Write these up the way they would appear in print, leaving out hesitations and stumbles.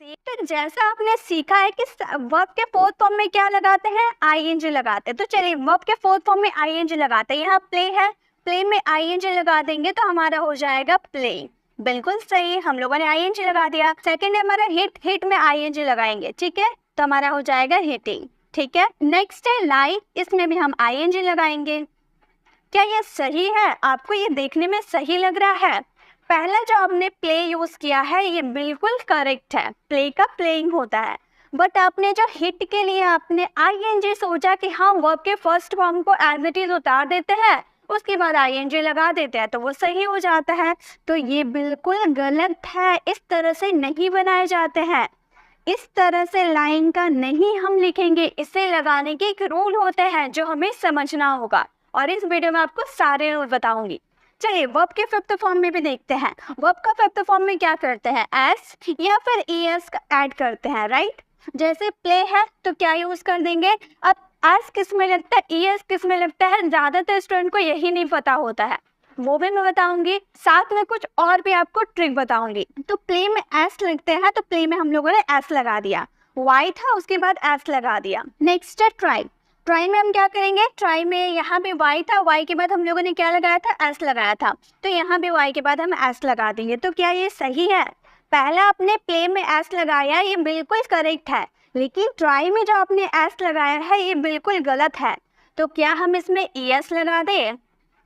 तो जैसा आपने सीखा है कि वर्ब के फोर्थ फॉर्म में क्या लगाते हैं, आईएनजी लगाते हैं। तो चलिए वर्ब के फोर्थ फॉर्म में आईएनजी लगाते हैं। यहाँ प्ले है, प्ले में आईएनजी लगा देंगे तो हमारा हो जाएगा प्ले। बिल्कुल सही, हम लोगों ने आईएनजी लगा दिया। सेकंड है हमारा हिट, हिट में आईएनजी लगाएंगे, ठीक है, तो हमारा हो जाएगा हिटिंग। ठीक है, नेक्स्ट है लाइक, इसमें भी हम आईएनजी लगाएंगे। क्या ये सही है? आपको ये देखने में सही लग रहा है? पहला जो आपने प्ले यूज किया है ये बिल्कुल करेक्ट है, प्ले का प्लेइंग होता है। बट आपने जो हिट के लिए आपने आईएनजी सोचा कि हाँ वर्ब के फर्स्ट फॉर्म को एज इट इज उतार देते हैं, उसके बाद आईएनजी लगा देते हैं तो वो सही हो जाता है। तो ये बिल्कुल गलत है, इस तरह से नहीं बनाए जाते हैं। इस तरह से लाइन का नहीं हम लिखेंगे, इसे लगाने के एक रूल होते हैं जो हमें समझना होगा, और इस वीडियो में आपको सारे रूल बताऊंगी। चलिए वर्ब के फिफ्थ फॉर्म में भी देखते हैं। वर्ब का फिफ्थ फॉर्म में क्या करते हैं, एस या फिर ईएस ऐड करते हैं, राइट। जैसे प्ले है तो क्या यूज कर देंगे, अब एस किस में लगता है, ईएस किस में लगता है, ज्यादातर स्टूडेंट को यही नहीं पता होता है, वो भी मैं बताऊंगी, साथ में कुछ और भी आपको ट्रिक बताऊंगी। तो प्ले में एस लगते हैं, तो प्ले में हम लोगों ने एस लगा दिया, वाई था उसके बाद एस लगा दिया। नेक्स्ट है ट्राई, ट्राई में हम क्या करेंगे, ट्राई में यहाँ पे वाई था, वाई के बाद हम लोगों ने क्या लगाया था, एस लगाया था, तो यहाँ पे वाई के बाद हम एस लगा देंगे। तो क्या ये सही है? पहला आपने प्ले में एस लगाया, ये बिल्कुल करेक्ट है, लेकिन ट्राई में जो आपने एस लगाया है ये बिल्कुल गलत है। तो क्या हम इसमें ईएस लगा दें?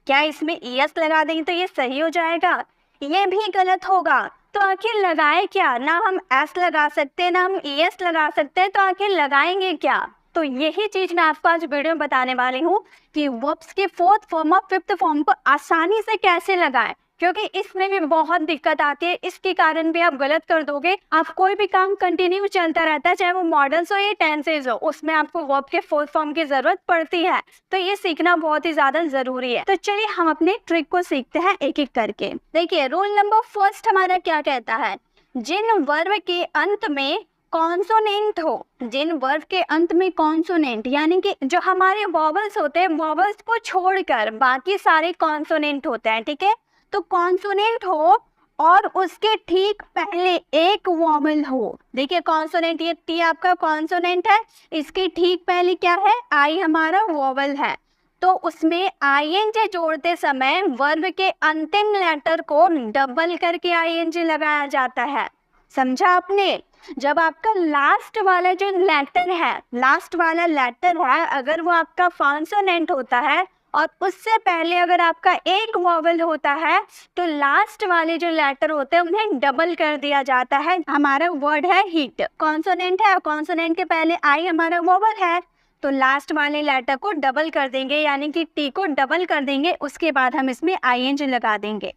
क्या इसमें ईएस लगा देंगे तो ये सही हो जाएगा? ये भी गलत होगा। तो आखिर लगाए क्या, ना हम एस लगा सकते हैं ना हम ईएस लगा सकते हैं, तो आखिर लगाएंगे क्या? तो यही चीज मैं आपको आज वीडियो में बताने वाली हूँ कि वर्ब्स के फोर्थ फॉर्म और फिफ्थ फॉर्म को आसानी से कैसे लगाएं, क्योंकि इसमें भी बहुत दिक्कत आती है। इसके कारण भी आप गलत कर दोगे, आप कोई भी काम कंटिन्यू चलता रहता है, चाहे वो मॉडल्स हो या टेंसेज हो, उसमें आपको वर्ब के फोर्थ फॉर्म की जरूरत पड़ती है। तो ये सीखना बहुत ही ज्यादा जरूरी है। तो चलिए हम अपने ट्रिक को सीखते हैं एक एक करके। देखिए रूल नंबर फर्स्ट हमारा क्या कहता है, जिन वर्ब के अंत में कॉन्सोनेंट हो, जिन वर्ब के अंत में कॉन्सोनेंट यानी कि जो हमारे वॉवल्स होते हैं, वॉवल्स को छोड़कर बाकी सारे कॉन्सोनेंट होते हैं, ठीक है। तो कॉन्सोनेंट हो और उसके ठीक पहले एक वॉवल हो। देखिए कॉन्सोनेंट, ये टी आपका कॉन्सोनेंट है, इसके ठीक पहले क्या है, आई हमारा वॉवल है। तो उसमें आईएनजी जोड़ते समय वर्ब के अंतिम लेटर को डबल करके आईएनजी लगाया जाता है। समझा आपने? जब आपका लास्ट वाला जो लेटर है, लास्ट वाला लेटर है, अगर वो आपका कॉन्सोनेंट होता है और उससे पहले अगर आपका एक वॉवल होता है, तो लास्ट वाले जो लेटर होते हैं उन्हें डबल कर दिया जाता है। हमारा वर्ड है हिट, कॉन्सोनेंट है, कॉन्सोनेंट के पहले आई हमारा वॉवल है, तो लास्ट वाले लेटर को डबल कर देंगे, यानी कि टी को डबल कर देंगे, उसके बाद हम इसमें आईएनजी लगा देंगे।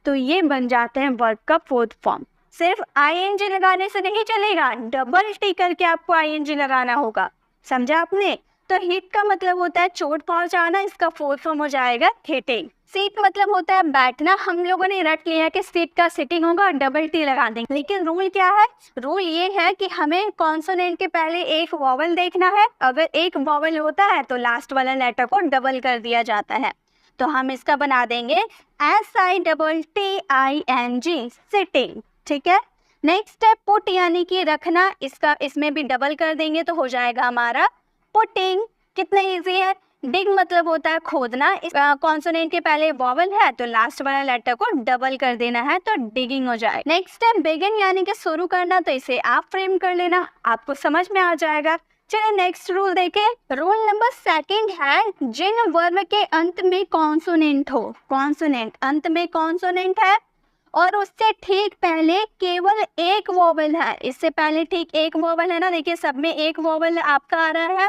तो ये बन जाते हैं वर्ब का फोर्थ फॉर्म। सिर्फ आईएनजी लगाने से नहीं चलेगा, डबल टी करके आपको आईएनजी लगाना होगा। समझा आपने? तो हिट का मतलब होता है चोट पहुंचाना, इसका फोर्थ फॉर्म हो जाएगा हिटिंग। सीट मतलब होता है बैठना, हम लोगों ने रट लिया कि सीट का सिटिंग होगा और डबल टी लगा देंगे, लेकिन रूल क्या है, रूल ये है कि हमें कॉन्सोनेंट के पहले एक वॉवल देखना है, अगर एक वॉवल होता है तो लास्ट वाला लेटर को डबल कर दिया जाता है। तो हम इसका बना देंगे SITTING, सिटिंग, ठीक है। नेक्स्ट है पुट यानी कि रखना, इसका इसमें भी डबल कर देंगे तो हो जाएगा हमारा पुटिंग। कितना इजी है। डिग मतलब होता है खोदना, कॉन्सोनेंट के पहले वॉवल है तो लास्ट वाला लेटर को डबल कर देना है, तो डिगिंग हो जाए। नेक्स्ट है बिगिन यानी कि शुरू करना, तो इसे आप फ्रेम कर लेना, आपको समझ में आ जाएगा। चलिए नेक्स्ट रूल देखें। रूल नंबर सेकंड है, जिन वर्ब के अंत में कॉन्सोनेंट हो, कॉन्सोनेंट अंत में कॉन्सोनेंट है और उससे ठीक पहले केवल एक वॉवल है, इससे पहले ठीक एक वॉवल है ना, देखिए सब में एक वॉवल आपका आ रहा है,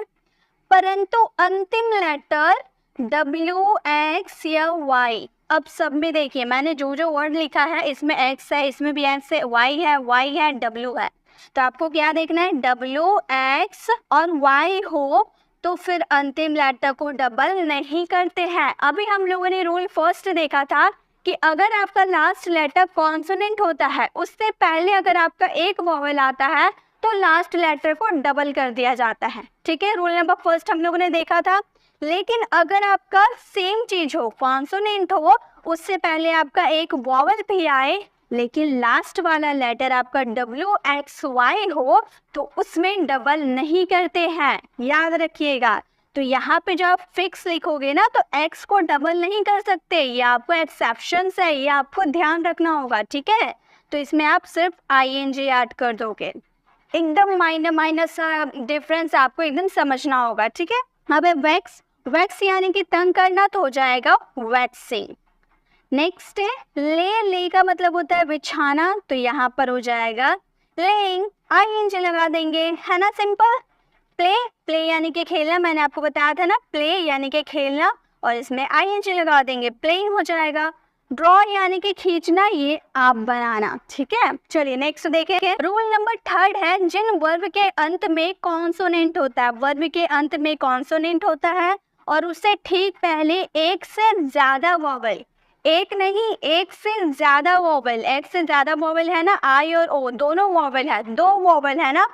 परंतु अंतिम लेटर WX या Y। अब सब में देखिए मैंने जो जो वर्ड लिखा है, इसमें X है, इसमें भी X है, Y है, Y है, W है, तो आपको क्या देखना है, WX और Y हो तो फिर अंतिम लेटर को डबल नहीं करते हैं। अभी हम लोगों ने रूल फर्स्ट देखा था कि अगर आपका लास्ट लेटर कॉन्सोनेंट होता है, उससे पहले अगर आपका एक वॉवल आता है तो लास्ट लेटर को डबल कर दिया जाता है, ठीक है। रूल नंबर फर्स्ट हम लोगों ने देखा था। लेकिन अगर आपका सेम चीज हो, कॉन्सोनेंट हो, उससे पहले आपका एक वॉवल भी आए, लेकिन लास्ट वाला लेटर आपका WXY हो तो उसमें डबल नहीं करते हैं, याद रखिएगा। तो यहाँ पे जब आप फिक्स लिखोगे ना तो x को डबल नहीं कर सकते, ये आपको एक्सेप्शंस है, ये आपको ध्यान रखना होगा, ठीक है। तो इसमें आप सिर्फ ING ऐड कर दोगे, एकदम माइनर सा डिफरेंस आपको एकदम समझना होगा, ठीक है। अब वैक्स यानी कि तंग करना, तो हो जाएगा वैक्सिंग। नेक्स्ट है ले का मतलब होता है बिछाना, तो यहाँ पर हो जाएगा लेइंग, ING लगा देंगे, है ना सिंपल। प्ले यानी कि खेलना, मैंने आपको बताया था ना, प्ले यानी कि खेलना, और इसमें ING लगा देंगे, प्लेइंग हो जाएगा। ड्रॉ यानी कि खींचना, ये आप बनाना, ठीक है। चलिए नेक्स्ट देखेंगे। रूल नंबर 3 है, जिन वर्ब के अंत में कॉन्सोनेंट होता है, वर्ब के अंत में कॉन्सोनेंट होता है और उससे ठीक पहले एक से ज्यादा वॉवल, एक नहीं एक से ज्यादा वॉवल, एक से ज्यादा वॉवल है ना, आई और ओ दोनों वॉवल है, 2 वॉवल है ना,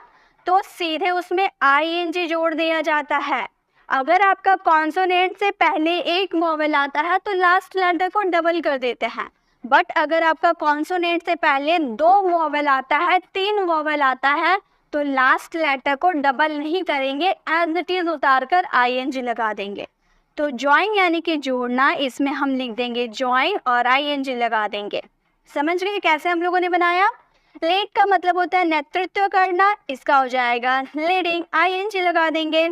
तो सीधे उसमें ING जोड़ दिया जाता है। अगर आपका कॉन्सोनेंट से पहले एक वॉवल आता है तो लास्ट लेटर को डबल कर देते हैं, बट अगर आपका कॉन्सोनेंट से पहले 2 वॉवल आता है, 3 वॉवल आता है, तो लास्ट लेटर को डबल नहीं करेंगे, एज इट इज उतार कर ING लगा देंगे। तो ज्वाइन यानी कि जोड़ना, इसमें हम लिख देंगे ज्वाइन और ING लगा देंगे। समझ गए कैसे हम लोगों ने बनाया। लीड का मतलब होता है नेतृत्व करना, इसका हो जाएगा लीडिंग, ING लगा देंगे।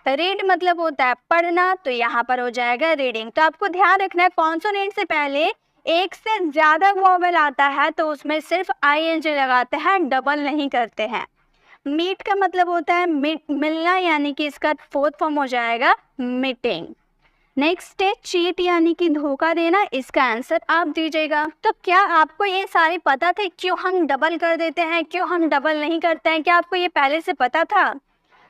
रीड मतलब होता है पढ़ना, तो यहाँ पर हो जाएगा रीडिंग। तो आपको ध्यान रखना है कॉन्सोनेंट से पहले एक से ज़्यादा वॉवल आता है तो उसमें सिर्फ ING लगाते हैं, डबल नहीं करते हैं। मीट का मतलब होता है मिलना, यानी कि इसका 4th फॉर्म हो जाएगा मीटिंग। नेक्स्ट है चीट यानी कि धोखा देना, इसका आंसर आप दीजिएगा। तो क्या आपको ये सारे पता थे क्यों हम डबल कर देते हैं, क्यों हम डबल नहीं करते हैं? क्या आपको ये पहले से पता था?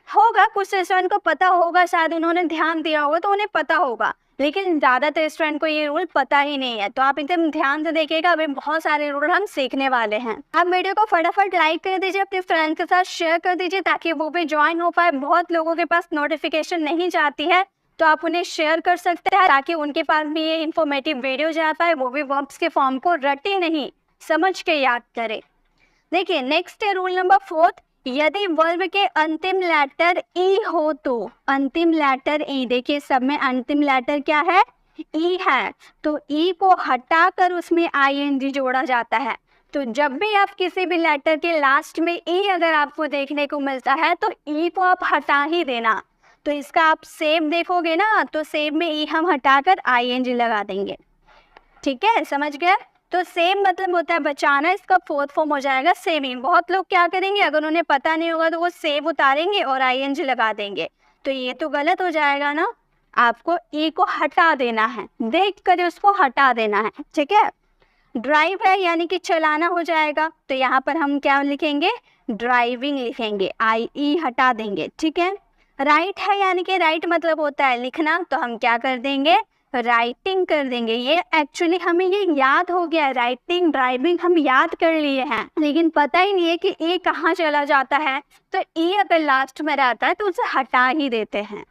होगा, कुछ स्टूडेंट को पता होगा, शायद उन्होंने ध्यान दिया होगा तो उन्हें पता होगा, लेकिन ज़्यादातर स्टूडेंट को ये रूल पता ही नहीं है। तो आप एकदम ध्यान से देखिएगा, अभी बहुत सारे रूल हम सीखने वाले हैं। आप वीडियो को फटाफट लाइक कर दीजिए, अपने फ्रेंड्स के साथ शेयर कर दीजिए ताकि वो भी ज्वाइन हो पाए। बहुत लोगों के पास नोटिफिकेशन नहीं जाती है तो आप उन्हें शेयर कर सकते हैं ताकि उनके पास भी ये इन्फॉर्मेटिव वीडियो जा पाए, वो भी वर्ब्स के फॉर्म को रटे नहीं, समझ के याद करें। देखिए नेक्स्ट है रूल नंबर 4, यदि वर्ब के अंतिम लेटर ई हो तो, अंतिम लेटर ई, देखिए सब में अंतिम लेटर क्या है, ई है, तो ई को हटाकर उसमें ING जोड़ा जाता है। तो जब भी आप किसी भी लेटर के लास्ट में ई अगर आपको देखने को मिलता है तो ई को आप हटा ही देना। तो इसका आप सेव देखोगे ना, तो सेव में ई हम हटाकर ING लगा देंगे, ठीक है, समझ गए। तो सेव मतलब होता है बचाना, इसका 4th फॉर्म हो जाएगा सेविंग। बहुत लोग क्या करेंगे, अगर उन्हें पता नहीं होगा तो वो सेव उतारेंगे और ING लगा देंगे, तो ये तो गलत हो जाएगा ना। आपको ई को हटा देना है, देख कर उसको हटा देना है, ठीक है। ड्राइव है यानी कि चलाना हो जाएगा, तो यहाँ पर हम क्या लिखेंगे, ड्राइविंग लिखेंगे, IE हटा देंगे, ठीक है। राइट है यानी कि राइट मतलब होता है लिखना, तो हम क्या कर देंगे, राइटिंग कर देंगे। ये एक्चुअली हमें ये याद हो गया, राइटिंग ड्राइविंग हम याद कर लिए हैं, लेकिन पता ही नहीं है कि ए कहाँ चला जाता है। तो ए अगर लास्ट में रहता है तो उसे हटा ही देते हैं।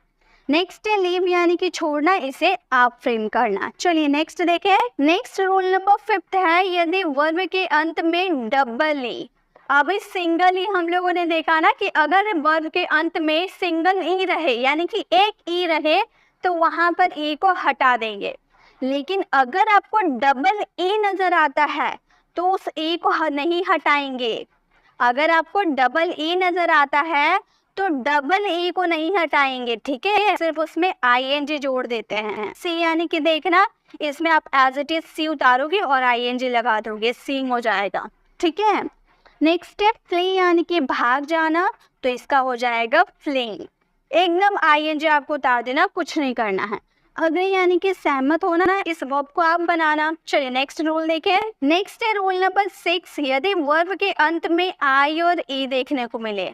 नेक्स्ट है लीव यानी कि छोड़ना, इसे आप फ्रेम करना। चलिए नेक्स्ट देखें। नेक्स्ट रूल नंबर 5 है, यदि वर्ब के अंत में डबल ई, अभी सिंगल ई हम लोगों ने देखा ना कि अगर वर्ब के अंत में सिंगल ई रहे यानी कि एक ई रहे तो वहाँ पर ई को हटा देंगे, लेकिन अगर आपको डबल ई नजर आता है तो उस ई को नहीं हटाएंगे। अगर आपको डबल ई नजर आता है तो डबल ई को नहीं हटाएंगे, ठीक है, सिर्फ उसमें ING जोड़ देते हैं। सी यानी कि देखना, इसमें आप एज इट इज सी उतारोगे और ING लगा दोगे, सीइंग हो जाएगा, ठीक है। नेक्स्ट है फ्ली यानी कि भाग जाना, तो इसका हो जाएगा फ्लिंग, एकदम ING आपको उतार देना, कुछ नहीं करना है। अग्री यानी कि सहमत होना ना, इस वर्ब को आप बनाना। चलिए नेक्स्ट रूल देखें। नेक्स्ट है रूल नंबर 6, यदि वर्ब के अंत में I और E देखने को मिले,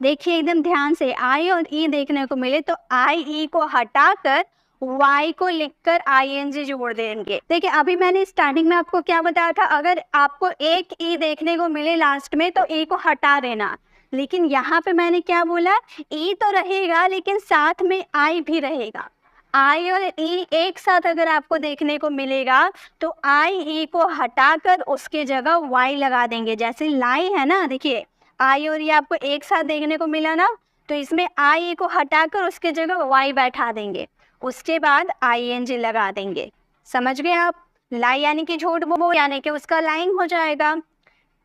देखिए एकदम ध्यान से, I और E देखने को मिले तो IE को हटाकर Y को लिखकर ING जोड़ देंगे। देखिए अभी मैंने स्टार्टिंग में आपको क्या बताया था, अगर आपको एक E देखने को मिले लास्ट में तो E को हटा देना, लेकिन यहाँ पे मैंने क्या बोला, E तो रहेगा लेकिन साथ में I भी रहेगा। आई और ई एक साथ अगर आपको देखने को मिलेगा तो आई ई को हटाकर उसके जगह वाई लगा देंगे। जैसे लाई है ना, देखिए आई और ई आपको एक साथ देखने को मिला ना, तो इसमें आई ई को हटाकर उसके जगह वाई बैठा देंगे, उसके बाद आई एन जी लगा देंगे। समझ गए आप? लाई यानी कि झूठ बोल यानी कि उसका लाइंग हो जाएगा।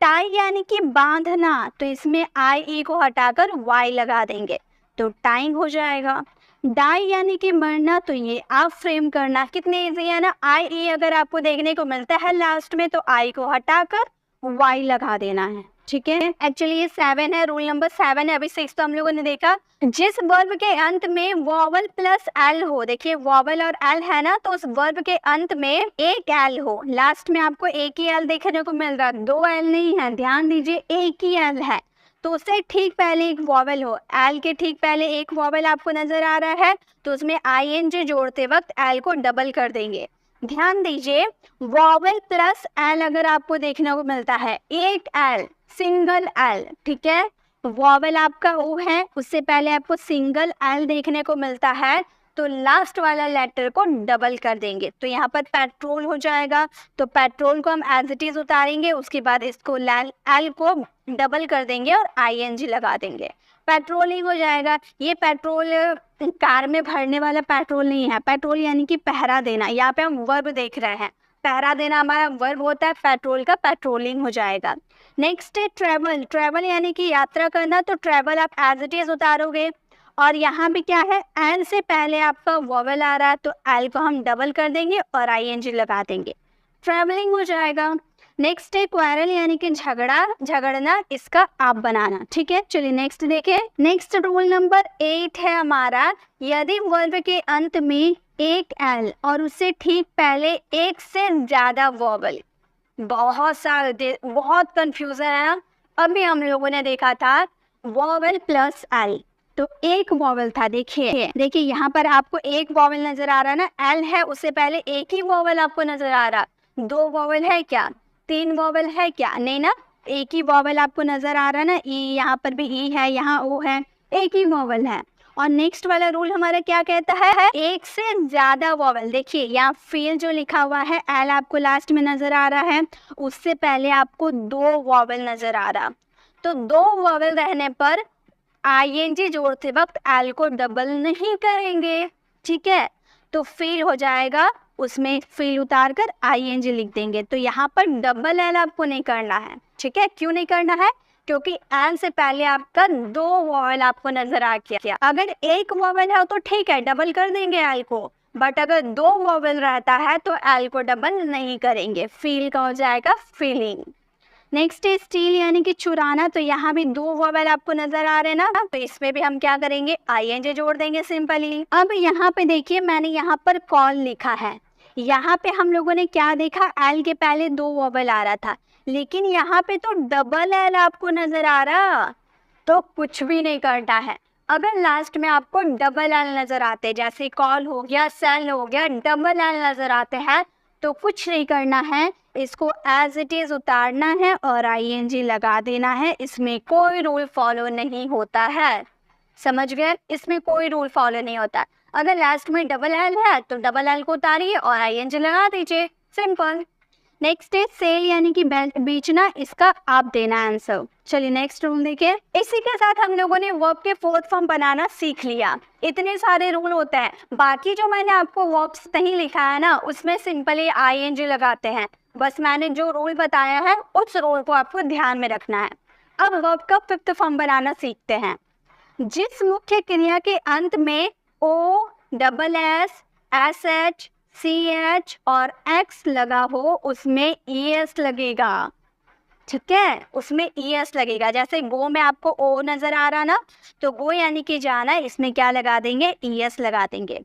टाई यानी कि बांधना, तो इसमें आई ई को हटाकर वाई लगा देंगे तो टाइंग हो जाएगा। डाई यानी कि मरना, तो ये आप फ्रेम करना कितने इजी है ना। आई ई अगर आपको देखने को मिलता है लास्ट में तो आई को हटाकर वाई लगा देना है, ठीक है। एक्चुअली ये 7 है, रूल नंबर 7 है। अभी 6 तो हम लोगों ने देखा। जिस वर्ब के अंत में वॉवल प्लस एल हो, देखिए वॉवल और एल है ना, तो उस वर्ब के अंत में एक एल हो। लास्ट में आपको एक ही एल देखने को मिल रहा है, 2 एल नहीं है, ध्यान दीजिए, एक ही एल है। तो उससे ठीक पहले एक वॉवल हो, एल के ठीक पहले एक वॉवल आपको नजर आ रहा है, तो उसमें आई एन जी जोड़ते वक्त एल को डबल कर देंगे। ध्यान दीजिए, वॉवल प्लस एल अगर आपको देखने को मिलता है, एक एल, सिंगल एल, ठीक है। वॉवल आपका ओ है, उससे पहले आपको सिंगल एल देखने को मिलता है, तो लास्ट वाला लेटर को डबल कर देंगे। तो यहाँ पर पेट्रोल हो जाएगा, तो पेट्रोल को हम एज इट इज उतारेंगे, उसके बाद इसको एल को डबल कर देंगे और आईएनजी लगा देंगे, पेट्रोलिंग हो जाएगा। ये पेट्रोल कार में भरने वाला पेट्रोल नहीं है, पेट्रोल यानी कि पहरा देना। यहाँ पे हम वर्ब देख रहे हैं, पहरा देना हमारा वर्ब होता है, पेट्रोल का पेट्रोलिंग हो जाएगा। नेक्स्ट है ट्रेवल, ट्रेवल यानी कि यात्रा करना, तो ट्रेवल आप एज इट इज उतारोगे और यहाँ भी क्या है, एल से पहले आपका वॉवल आ रहा है तो एल को हम डबल कर देंगे और आईएनजी लगा देंगे, ट्रेवलिंग हो जाएगा। नेक्स्ट है क्वारल यानी कि झगड़ा, झगड़ना, इसका आप बनाना, ठीक है। चलिए नेक्स्ट देखें। नेक्स्ट रूल नंबर 8 है हमारा, यदि वर्ब के अंत में एक एल और उससे ठीक पहले एक से ज्यादा वॉवल, बहुत कंफ्यूजन है। अभी हम लोगों ने देखा था वॉवल प्लस एल, तो एक वॉवल था, देखिए यहाँ पर आपको एक वॉवल नजर आ रहा है ना, एल है, उससे पहले एक ही वॉवल आपको नजर आ रहा। 2 वॉवल है क्या, 3 वॉवल है क्या, नहीं ना, एक ही वॉवल आपको नजर आ रहा है ना। ई, यहाँ पर भी ई है, यहाँ ओ है, एक ही वॉवल है। और नेक्स्ट वाला रूल हमारा क्या कहता है, एक से ज्यादा वॉवल। देखिए यहाँ फील जो लिखा हुआ है, एल आपको लास्ट में नजर आ रहा है, उससे पहले आपको 2 वॉवल नजर आ रहा, तो 2 वॉवल रहने पर आईएनजी जोड़ते वक्त एल को डबल नहीं करेंगे, ठीक है। तो फील हो जाएगा, उसमें फील उतार कर आईएनजी लिख देंगे। तो यहाँ पर डबल एल आपको नहीं करना है, ठीक है। क्यों नहीं करना है, क्योंकि एल से पहले आपका 2 वॉवल आपको नजर आ गया। अगर एक वॉवल है तो ठीक है, डबल कर देंगे एल को, बट अगर 2 वॉवल रहता है तो एल को डबल नहीं करेंगे, फील का हो जाएगा फीलिंग। नेक्स्ट है स्टील यानी कि चुराना, तो यहाँ भी 2 वॉवल आपको नजर आ रहे हैं ना, तो इसमें भी हम क्या करेंगे, आईएनजी जोड़ देंगे सिंपली। अब यहाँ पे देखिए, मैंने यहाँ पर कॉल लिखा है, यहाँ पे हम लोगों ने क्या देखा, एल के पहले 2 वॉवल आ रहा था, लेकिन यहाँ पे तो डबल एल आपको नजर आ रहा, तो कुछ भी नहीं करना है। अगर लास्ट में आपको डबल एल नजर आते, जैसे कॉल हो गया, सेल हो गया, डबल एल नजर आते हैं, तो कुछ नहीं करना है, इसको एज इट इज उतारना है और आईएनजी लगा देना है। इसमें कोई रूल फॉलो नहीं होता है, समझ गए, इसमें कोई रूल फॉलो नहीं होता। अगर लास्ट में डबल एल है तो डबल एल को उतारिए और आईएनजी लगा दीजिए, सिंपल। नेक्स्ट है सेल यानी कि बेचना, इसका आप देना आंसर। चलिए नेक्स्ट रूल देखिए। इसी के साथ हम लोगों ने वर्ब के 4th फॉर्म बनाना सीख लिया। इतने सारे रूल होते हैं, बाकी जो मैंने आपको वर्ब्स नहीं लिखा है ना, उसमें सिंपली आईएनजी लगाते हैं। बस मैंने जो रूल बताया है उस रूल को आपको ध्यान में रखना है। अब वर्ब का 5th फॉर्म बनाना सीखते हैं। जिस मुख्य क्रिया के अंत में O, double S, S H, C H और एक्स लगा हो, उसमें ई एस लगेगा, ठीक है, उसमें ई एस लगेगा। जैसे गो में आपको ओ नजर आ रहा ना, तो गो यानी कि जाना, इसमें क्या लगा देंगे, ई एस लगा देंगे।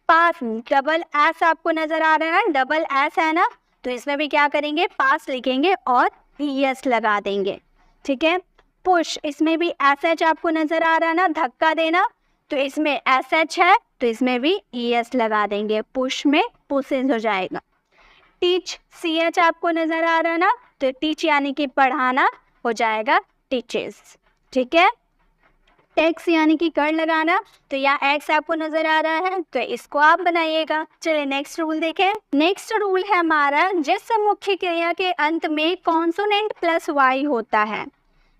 पास, डबल एस आपको नजर आ रहा है, डबल एस है ना, तो इसमें भी क्या करेंगे, पास लिखेंगे और ई एस लगा देंगे, ठीक है। पुश, इसमें भी एस एच आपको नजर आ रहा है ना, धक्का देना, तो इसमें एस एच है, तो इसमें भी ई एस लगा देंगे, पुश में पुशेज हो जाएगा। टीच, सी एच आपको नजर आ रहा है ना, तो टीच यानी कि पढ़ाना, हो जाएगा टीचेस, ठीक है। टैक्स यानी कि कर लगाना, तो यहाँ एक्स आपको नजर आ रहा है तो इसको आप बनाइएगा। चलिए नेक्स्ट रूल देखें। नेक्स्ट रूल है हमारा, जिस मुख्य क्रिया के अंत में कॉन्सोनेंट प्लस वाई होता है,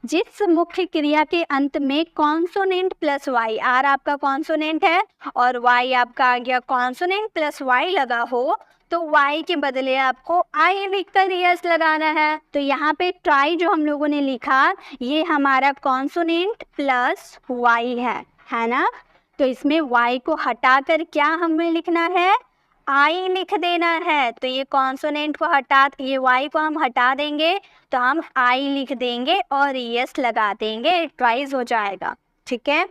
जिस मुख्य क्रिया के अंत में कॉन्सोनेंट प्लस वाई, आर आपका कॉन्सोनेंट है और वाई आपका आ गया कॉन्सोनेंट प्लस वाई लगा हो, तो y के बदले आपको i लिखकर यस लगाना है। तो यहाँ पे ट्राई जो हम लोगों ने लिखा ये हमारा कॉन्सोनेंट प्लस y है ना। तो इसमें y को हटाकर क्या हमें लिखना है, i लिख देना है। तो ये कॉन्सोनेंट को ये y को हम हटा देंगे तो हम i लिख देंगे और यस लगा देंगे, ट्राइज हो जाएगा। ठीक है।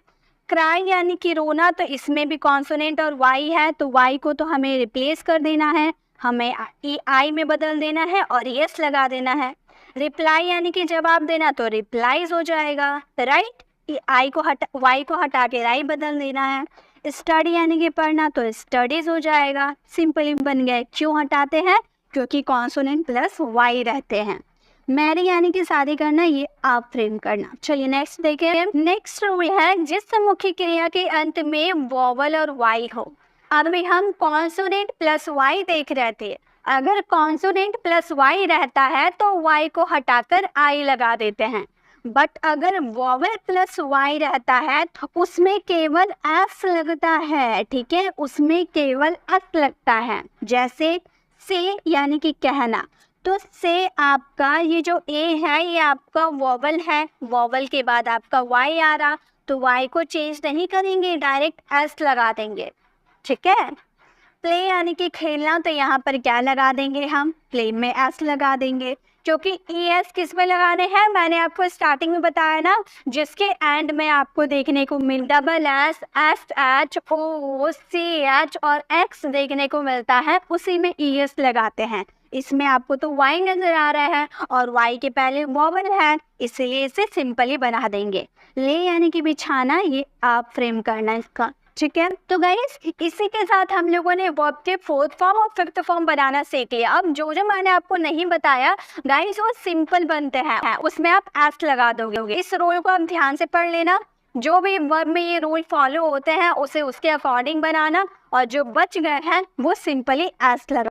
क्राई यानी कि रोना, तो इसमें भी कॉन्सोनेंट और y है तो y को तो हमें रिप्लेस कर देना है, हमें i में बदल देना है और यस लगा देना है। रिप्लाई यानी कि जवाब देना, तो रिप्लाईज हो जाएगा, राइट। y को हटा के राई बदल देना है। स्टडी यानी कि पढ़ना, तो स्टडीज हो जाएगा, सिंपली बन गए। क्यों हटाते हैं, क्योंकि कॉन्सोनेंट प्लस y रहते हैं। मैरी यानी कि शादी करना, ये आप फ्रेम करना। चलिए नेक्स्ट देखें। नेक्स्ट रूल है, जिस मुख्य क्रिया के अंत में वोवल और वाई हो। अब में हम कॉन्सोनेंट प्लस वाई देख रहे थे, अगर कॉन्सोनेंट प्लस वाई रहता है तो वाई को हटाकर आई लगा देते हैं, बट अगर वोवल प्लस वाई रहता है तो उसमें केवल एस लगता है। ठीक है, उसमें केवल एस लगता है। जैसे से यानी कि कहना, तो से आपका ये जो ए है ये आपका वोवल है, वोवल के बाद आपका वाई आ रहा तो वाई को चेंज नहीं करेंगे, डायरेक्ट एस लगा देंगे। ठीक है। प्ले यानी कि खेलना, तो यहाँ पर क्या लगा देंगे, हम प्ले में एस लगा देंगे, क्योंकि ई एस किस में लगाने हैं, मैंने आपको स्टार्टिंग में बताया ना, जिसके एंड में आपको देखने को मिल double S, S H O C H और एक्स देखने को मिलता है, उसी में ई एस लगाते हैं। इसमें आपको तो वाई नजर आ रहा है और वाई के पहले वोवल है, इसलिए इसे सिंपली बना देंगे। ले यानी कि बिछाना, ये आप फ्रेम करना इसका। ठीक है। तो गाइस इसी के साथ हम लोगों ने वर्ब के फोर्थ फॉर्म और फिफ्थ फॉर्म बनाना सीख लिया। अब जो मैंने आपको नहीं बताया गाइस वो सिंपल बनते हैं, उसमें आप एस लगा दोगे। इस रूल को आप ध्यान से पढ़ लेना, जो भी वर्ब में ये रूल फॉलो होते हैं उसे उसके अकॉर्डिंग बनाना, और जो बच गए हैं वो सिंपली एस लगा